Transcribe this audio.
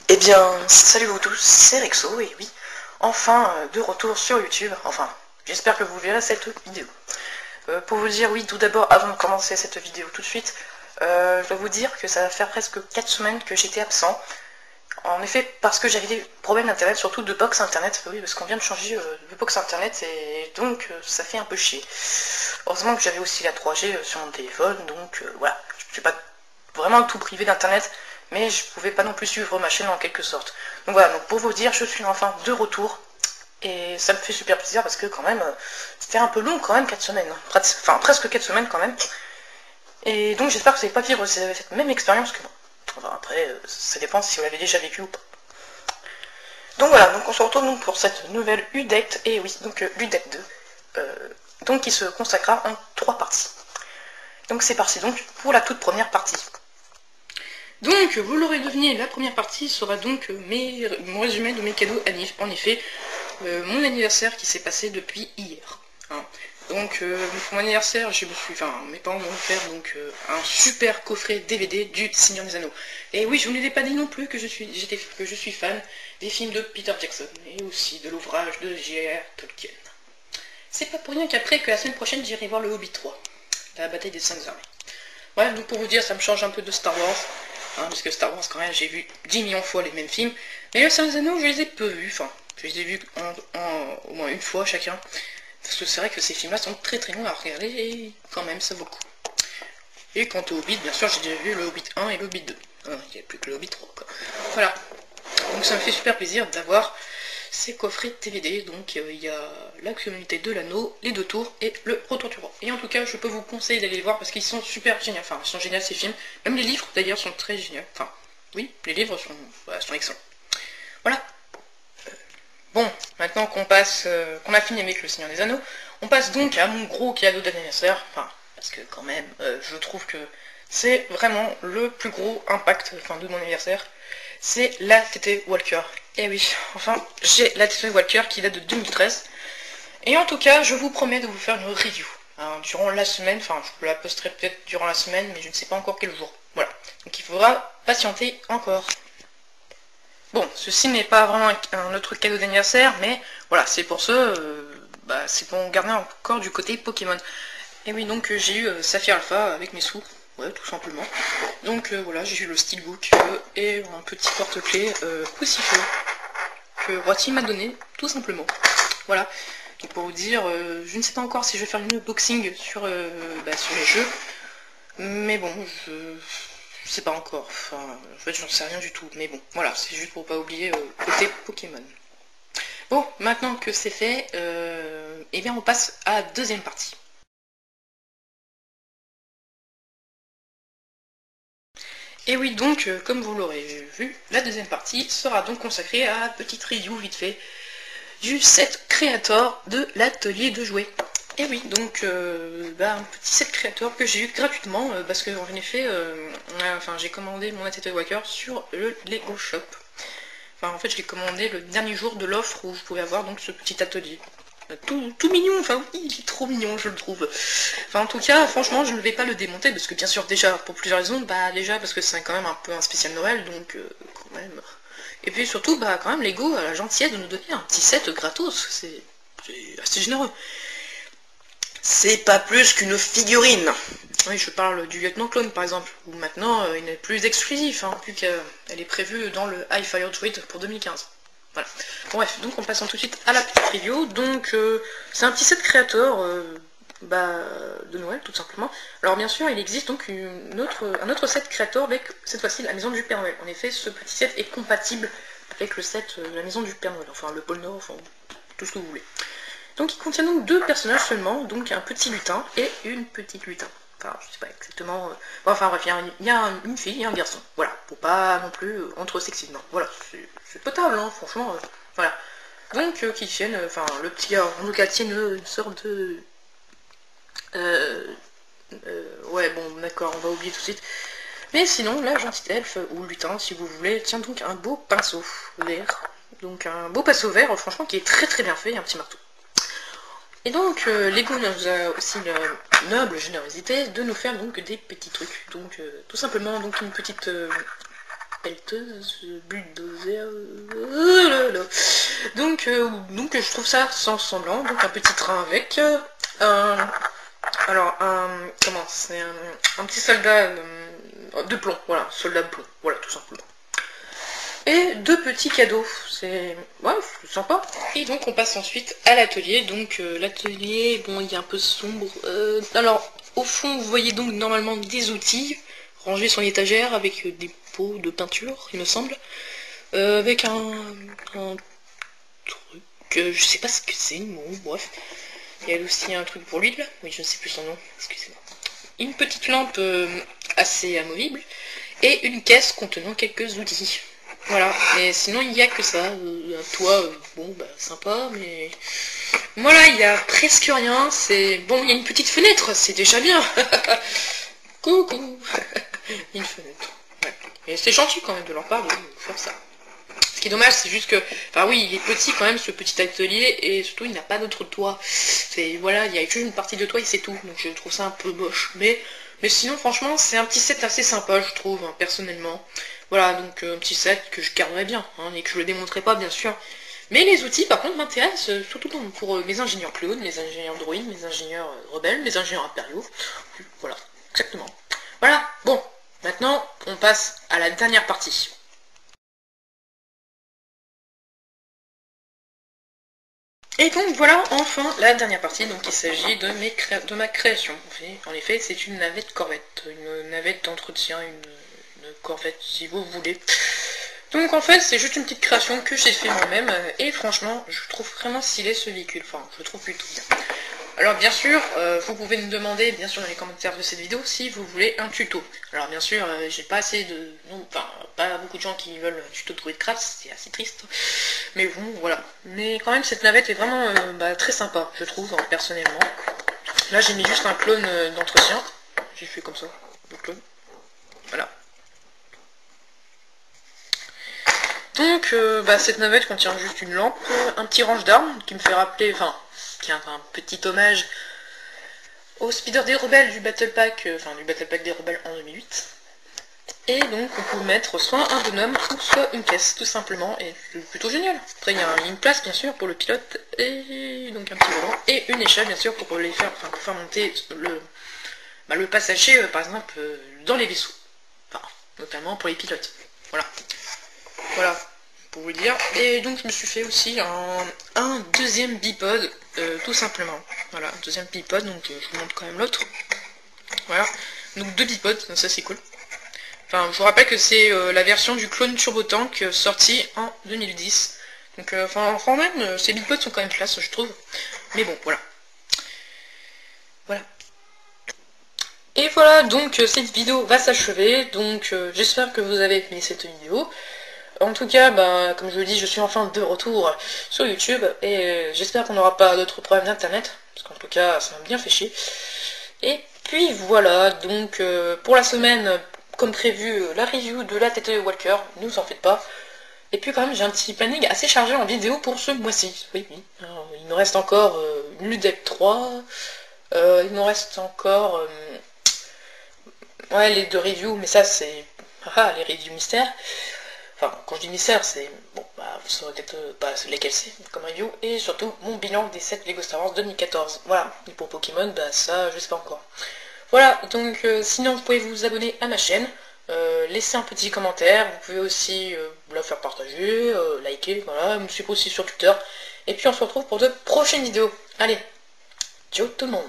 Eh bien, salut vous tous, c'est Rexo, et oui, enfin de retour sur YouTube, enfin, j'espère que vous verrez cette vidéo. Pour vous dire, oui, tout d'abord, avant de commencer cette vidéo tout de suite, je dois vous dire que ça va faire presque 4 semaines que j'étais absent. En effet, parce que j'avais des problèmes d'internet, surtout de box internet, oui, parce qu'on vient de changer de box internet, et donc ça fait un peu chier. Heureusement que j'avais aussi la 3G sur mon téléphone, donc voilà, je ne suis pas vraiment tout privé d'internet, mais je pouvais pas non plus suivre ma chaîne en quelque sorte. Donc voilà, donc pour vous dire, je suis enfin de retour, et ça me fait super plaisir parce que quand même, c'était un peu long quand même, 4 semaines, hein. Enfin presque 4 semaines quand même. Et donc j'espère que vous n'allez pas vivre cette même expérience que moi. Enfin, après, ça dépend si vous l'avez déjà vécu ou pas. Donc voilà, donc on se retrouve donc pour cette nouvelle UDECT, et oui, donc l'UDECT 2, donc qui se consacrera en 3 parties. Donc c'est parti donc pour la toute première partie. Donc, vous l'aurez deviné, la première partie sera donc mon résumé de mes cadeaux. En effet, mon anniversaire qui s'est passé depuis hier. Hein. Donc, pour mon anniversaire, mes parents m'ont offert donc un super coffret DVD du Seigneur des Anneaux. Et oui, je ne vous l'ai pas dit non plus que je suis fan des films de Peter Jackson et aussi de l'ouvrage de J.R. Tolkien. C'est pas pour rien qu'après que la semaine prochaine, j'irai voir le Hobbit 3, la bataille des 5 armées. Bref, donc pour vous dire, ça me change un peu de Star Wars. Parce que Star Wars, quand même, j'ai vu 10 millions de fois les mêmes films. Mais le Seigneur des Anneaux, je les ai peu vus. Enfin, je les ai vus au moins une fois chacun. Parce que c'est vrai que ces films-là sont très très longs à regarder et quand même, ça vaut le coup. Et quant au Hobbit, bien sûr, j'ai déjà vu le Hobbit 1 et le Hobbit 2. Il n'y a plus que le Hobbit 3, quoi. Voilà. Donc ça me fait super plaisir d'avoir ces coffrets DVD. Donc il y a la communauté de l'anneau, les 2 tours et le retour du roi. Et en tout cas, je peux vous conseiller d'aller les voir parce qu'ils sont super géniaux. Enfin, ils sont géniaux ces films. Même les livres d'ailleurs sont très géniaux. Enfin, oui, les livres sont excellents. Voilà. Bon, maintenant qu'on a fini avec le Seigneur des Anneaux, on passe donc à mon gros cadeau d'anniversaire. Enfin, parce que quand même, je trouve que c'est vraiment le plus gros impact de mon anniversaire. C'est la TT Walker. Et oui, enfin, j'ai la TT Walker qui date de 2013. Et en tout cas, je vous promets de vous faire une review. Hein, durant la semaine, enfin, je la posterai peut-être durant la semaine, mais je ne sais pas encore quel jour. Voilà. Donc il faudra patienter encore. Bon, ceci n'est pas vraiment un autre cadeau d'anniversaire, mais voilà, c'est pour c'est pour garder encore du côté Pokémon. Et oui, donc j'ai eu Saphir Alpha avec mes sous, ouais, tout simplement. Donc voilà, j'ai eu le steelbook et un petit porte-clés poussifeux que Roiti m'a donné, tout simplement. Voilà, donc pour vous dire, je ne sais pas encore si je vais faire une unboxing sur les jeux, mais bon, je sais pas encore, enfin, en fait j'en sais rien du tout, mais bon, voilà, c'est juste pour pas oublier côté Pokémon. Bon, maintenant que c'est fait, eh bien on passe à la deuxième partie. Et oui, donc, comme vous l'aurez vu, la deuxième partie sera donc consacrée à la petite review vite fait du set Creator de l'atelier de jouets. Et oui, donc un petit set Creator que j'ai eu gratuitement parce que en effet, j'ai commandé mon atelier Walker sur le Lego Shop. Enfin, en fait, je l'ai commandé le dernier jour de l'offre où je pouvais avoir donc ce petit atelier. Tout mignon, enfin oui, il est trop mignon, je le trouve. Enfin, en tout cas, franchement, je ne vais pas le démonter parce que, bien sûr, déjà, pour plusieurs raisons, déjà parce que c'est quand même un peu un spécial Noël, donc quand même. Et puis surtout, quand même, Lego a la gentillesse de nous donner un petit set gratos, c'est assez généreux. C'est pas plus qu'une figurine. Oui, je parle du lieutenant clone par exemple, où maintenant il n'est plus exclusif, vu qu'elle est prévue dans le High Fire Druid pour 2015. Voilà. Bon, bref, donc en passant tout de suite à la petite review. Donc c'est un petit set créateur de Noël tout simplement. Alors bien sûr il existe donc un autre set créateur avec cette fois-ci la maison du Père Noël. En effet ce petit set est compatible avec le set de la maison du Père Noël, enfin le pôle Nord, enfin tout ce que vous voulez. Donc il contient donc 2 personnages seulement, donc un petit lutin et une petite lutin. Enfin, je sais pas exactement. Enfin bref, il y a une fille et un garçon. Voilà, pour pas non plus entre sexy. Non, voilà, c'est potable, franchement. Voilà. Donc qui tiennent, le petit gars, en tout cas, tiennent une sorte de. Ouais, bon, d'accord, on va oublier tout de suite. Mais sinon, la gentille elfe, ou lutin, si vous voulez, tient donc un beau pinceau vert. Donc un beau pinceau vert, franchement, qui est très très bien fait, et un petit marteau. Et donc, Lego nous a aussi la noble générosité de nous faire donc des petits trucs. Donc, tout simplement, donc une petite pelleteuse, bulldozer, donc je trouve ça sans semblant, donc un petit train avec, comment, c'est un petit soldat de plomb, voilà, soldat de plomb, voilà, tout simplement. Et deux petits cadeaux, c'est sympa. Et donc on passe ensuite à l'atelier, donc l'atelier, bon, il est un peu sombre, alors au fond vous voyez donc normalement des outils rangés sur l'étagère avec des pots de peinture, il me semble, avec un truc, je sais pas ce que c'est, bon, bref. Il y a aussi un truc pour l'huile, oui, je ne sais plus son nom, excusez-moi. Une petite lampe assez amovible, et une caisse contenant quelques outils. Voilà, et sinon il n'y a que ça, un toit, bon, bah sympa, mais... Voilà, il y a presque rien, c'est... Bon, il y a une petite fenêtre, c'est déjà bien. Coucou. Une fenêtre, ouais. Et c'est gentil quand même de leur part de faire ça. Ce qui est dommage, c'est juste que... Enfin oui, il est petit quand même, ce petit atelier, et surtout il n'a pas d'autre toit. C'est... Voilà, il y a juste une partie de toit et c'est tout, donc je trouve ça un peu moche. Mais sinon, franchement, c'est un petit set assez sympa, je trouve, hein, personnellement. Voilà, donc un petit set que je garderai bien, hein, et que je le démontrerai pas, bien sûr. Mais les outils, par contre, m'intéressent, surtout pour mes ingénieurs clones, mes ingénieurs droïdes, mes ingénieurs rebelles, mes ingénieurs impériaux. Voilà, exactement. Voilà, bon, maintenant, on passe à la dernière partie. Et donc voilà enfin la dernière partie, donc il s'agit de ma création. En effet, c'est une navette corvette, une navette d'entretien, une corvette si vous voulez. Donc en fait c'est juste une petite création que j'ai fait moi-même, et franchement je trouve vraiment stylé ce véhicule, enfin je le trouve plutôt bien. Alors bien sûr, vous pouvez me demander, bien sûr dans les commentaires de cette vidéo, si vous voulez un tuto. Alors bien sûr, j'ai pas assez de... Non, enfin, pas beaucoup de gens qui veulent un tuto de Druidcraft, c'est assez triste. Mais bon, voilà. Mais quand même, cette navette est vraiment très sympa, je trouve, hein, personnellement. Là, j'ai mis juste un clone d'entretien. J'ai fait comme ça, le clone. Voilà. Donc, cette navette contient juste une lampe, un petit range d'armes qui me fait rappeler, enfin, qui est un petit hommage au Speeder des Rebelles du Battle Pack, du Battle Pack des Rebelles en 2008. Et donc, on peut mettre soit un bonhomme, ou soit une caisse, tout simplement, et c'est plutôt génial. Après, il y a une place, bien sûr, pour le pilote, et donc un petit volant, et une échelle, bien sûr, pour faire monter le passager, par exemple, dans les vaisseaux. Enfin, notamment pour les pilotes. Voilà. Voilà, pour vous dire. Et donc je me suis fait aussi un deuxième bipod, tout simplement. Voilà, un deuxième bipod, donc je vous montre quand même l'autre. Voilà, donc deux bipods, ça c'est cool. Enfin, je vous rappelle que c'est la version du clone Turbo Tank sortie en 2010. Donc, enfin même, ces bipods sont quand même classe, je trouve. Mais bon, voilà. Voilà. Et voilà, donc cette vidéo va s'achever. Donc, j'espère que vous avez aimé cette vidéo. En tout cas, comme je le dis, je suis enfin de retour sur YouTube, et j'espère qu'on n'aura pas d'autres problèmes d'internet, parce qu'en tout cas, ça m'a bien fait chier. Et puis voilà, donc pour la semaine, comme prévu, la review de la TTE Walker, ne vous en faites pas. Et puis quand même, j'ai un petit planning assez chargé en vidéo pour ce mois-ci. Oui, oui. Alors, il me reste encore une Ludec 3, il me reste encore les deux reviews, mais ça c'est les reviews mystères. Enfin, quand je dis mystère, c'est... Bon, vous saurez peut-être pas lesquels c'est comme review. Et surtout, mon bilan des 7 Lego Star Wars 2014. Voilà. Et pour Pokémon, ça, je sais pas encore. Voilà, donc sinon, vous pouvez vous abonner à ma chaîne. Laisser un petit commentaire. Vous pouvez aussi la faire partager, liker, voilà. Me suivre aussi sur Twitter. Et puis, on se retrouve pour de prochaines vidéos. Allez, ciao tout le monde.